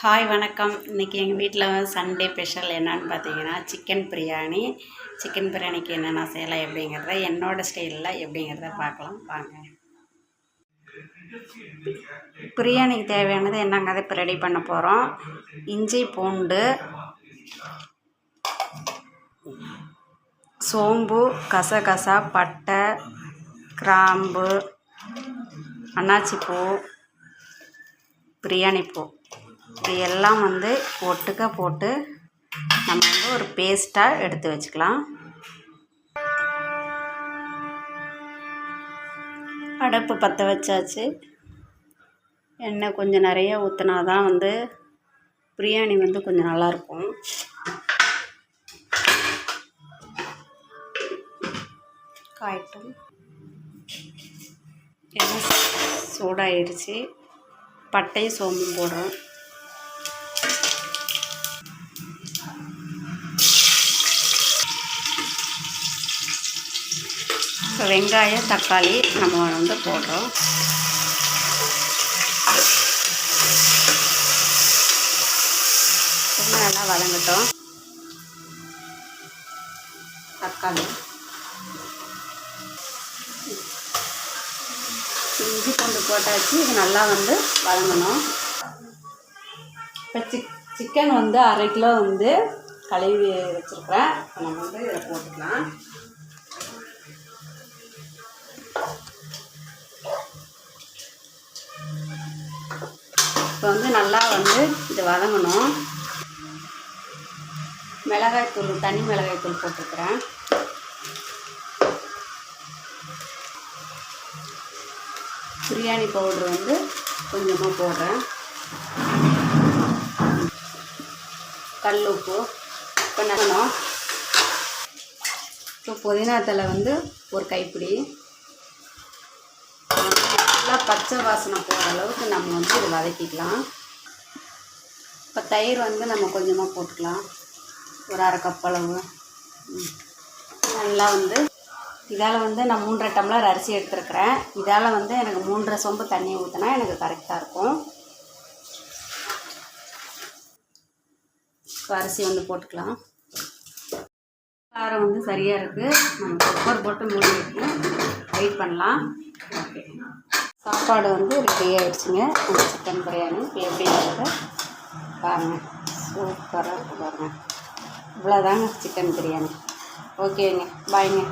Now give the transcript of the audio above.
Hi வணக்கம். இன்றைக்கி எங்கள் வீட்டில் சண்டே ஸ்பெஷல் என்னன்னு பார்த்தீங்கன்னா சிக்கன் பிரியாணி. சிக்கன் பிரியாணிக்கு என்னென்ன செய்யலாம் எப்படிங்கிறத என்னோடய ஸ்டைலில் எப்படிங்கிறத பார்க்கலாம் வாங்க. பிரியாணிக்கு தேவையானது என்னங்கிறத இப்போ ரெடி பண்ண போகிறோம். இஞ்சி பூண்டு, சோம்பு, கசகசா, பட்டை, கிராம்பு, அன்னாச்சிப்பூ, பிரியாணி பூ, இது எல்லாம் ஒட்டுக்கா போட்டு நம்ம ஒரு பேஸ்ட்டாக எடுத்து வச்சுக்கலாம். அடுப்பு பற்ற வச்சாச்சு. எண்ணெய் கொஞ்சம் நிறைய ஊற்றினா தான் பிரியாணி கொஞ்சம் நல்லாயிருக்கும். காயட்டும். எண்ணெய் சூடாகிடுச்சு. பட்டையும் சோம்பும் போடுறோம். வெங்காயம் தக்காளி நம்ம போடுறோம். நல்லா வதங்கட்டும். தக்காளி, இஞ்சி பூண்டு போட்டாச்சு. இது நல்லா வதங்கணும். இப்போ சிக்கன் 1/2 கிலோ கழுவி வச்சுருக்கிறேன். நம்ம இதில் போட்டுக்கலாம். இப்போ நல்லா இது வதங்கணும். மிளகாய்த்தூள், தனி மிளகாய்த்தூள் போட்டுருக்குறேன். பிரியாணி பவுட்ரு கொஞ்சமாக போடுறேன். கல் உப்பு. இப்போ நகணும். இப்போ புதினா தழை ஒரு கைப்பிடி. நல்லா பச்சை வாசனை போகிற அளவுக்கு நம்ம இது வதக்கிக்கலாம். இப்போ தயிர் நம்ம கொஞ்சமாக போட்டுக்கலாம். ஒரு 1/2 கப் அளவு. நல்லா இதால் நான் 3.5 டம்ளர் அரிசி எடுத்துருக்கிறேன். இதால் எனக்கு 3.5 சொம்பு தண்ணி ஊற்றினா எனக்கு கரெக்டாக இருக்கும். இப்போ அரிசி போட்டுக்கலாம். காரம் சரியாக இருக்குது. நம்ம குக்கர் போட்டு மூடி வைக்கணும். வெயிட் பண்ணலாம். ஓகே, சாப்பாடு ரெடி ஆகிடுச்சுங்க. அந்த சிக்கன் பிரியாணி இப்போ எப்படி இருக்குது பாருங்கள். சூப்பராக இருக்குது பாருங்கள். இவ்வளோதாங்க சிக்கன் பிரியாணி. ஓகேங்க, பாய்ங்க.